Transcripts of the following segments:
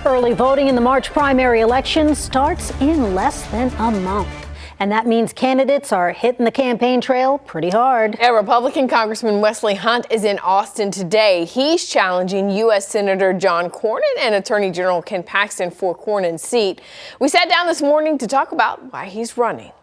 Early voting in the March primary election starts in less than a month. And that means candidates are hitting the campaign trail pretty hard. Yeah, Republican Congressman Wesley is in Austin today. He's challenging U.S. Senator John Cornyn and Attorney General Ken Paxton for Cornyn's seat. We sat down this morning to talk about why he's running.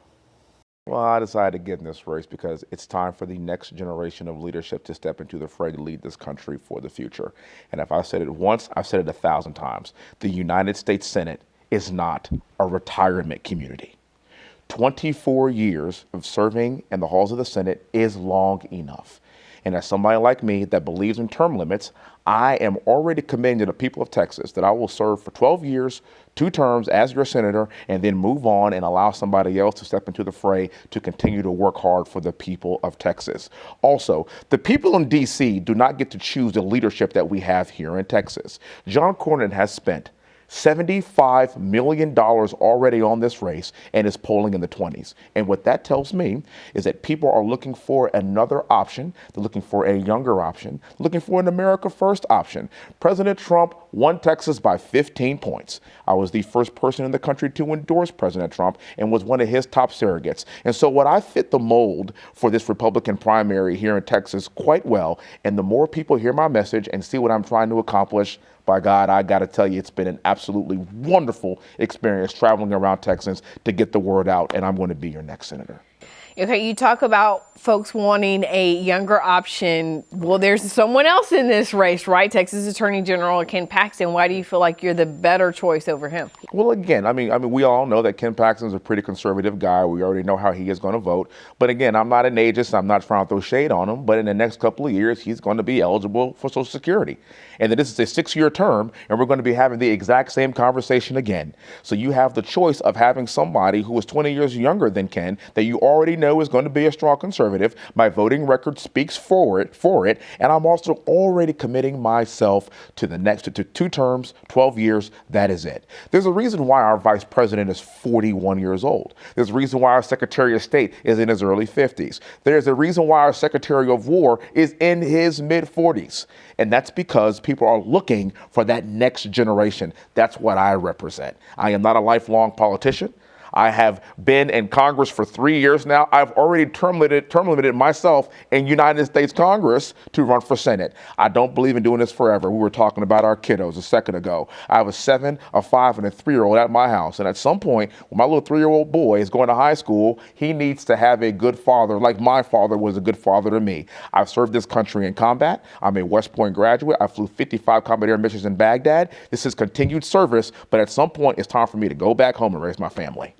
Well, I decided to get in this race because it's time for the next generation of leadership to step into the fray to lead this country for the future. And if I've said it once, I've said it 1,000 times. The United States Senate is not a retirement community. 24 years of serving in the halls of the Senate is long enough. And as somebody like me that believes in term limits, I am already committing to the people of Texas that I will serve for 12 years, 2 terms as your senator, and then move on and allow somebody else to step into the fray to continue to work hard for the people of Texas. Also, the people in D.C. do not get to choose the leadership that we have here in Texas. John Cornyn has spent $75 million already on this race and is polling in the 20s. And what that tells me is that people are looking for another option. They're looking for a younger option, looking for an America First option. President Trump won Texas by 15 points. I was the first person in the country to endorse President Trump and was one of his top surrogates. And so what I fit the mold for this Republican primary here in Texas quite well. And the more people hear my message and see what I'm trying to accomplish, by God, I got to tell you, it's been an absolutely wonderful experience traveling around Texas to get the word out, and I'm going to be your next senator. Okay, you talk about folks wanting a younger option. Well, there's someone else in this race, right? Texas Attorney General Ken Paxton. Why do you feel like you're the better choice over him? Well, again, I mean, we all know that Ken Paxton is a pretty conservative guy. We already know how he is going to vote. But again, I'm not an ageist. I'm not trying to throw shade on him. But in the next couple of years, he's going to be eligible for Social Security. And then this is a 6-year term, and we're going to be having the exact same conversation again. So you have the choice of having somebody who is 20 years younger than Ken that you already know is going to be a strong conservative. My voting record speaks for it. And I'm also already committing myself to the next to 2 terms, 12 years. That is it. There's a reason why our vice president is 41 years old. There's a reason why our Secretary of State is in his early 50s. There's a reason why our Secretary of War is in his mid 40s. And that's because people are looking for that next generation. That's what I represent. I am not a lifelong politician. I have been in Congress for 3 years now. I've already term limited myself in United States Congress to run for Senate. I don't believe in doing this forever. We were talking about our kiddos a second ago. I have a 7, a 5, and a 3-year-old at my house. And at some point, when my little 3-year-old boy is going to high school, he needs to have a good father, like my father was a good father to me. I've served this country in combat. I'm a West Point graduate. I flew 55 combat air missions in Baghdad. This is continued service, but at some point, it's time for me to go back home and raise my family.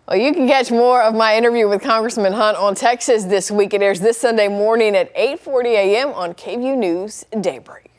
Well, you can catch more of my interview with Congressman Hunt on Texas this week. It airs this Sunday morning at 8:40 a.m. on KVUE News Daybreak.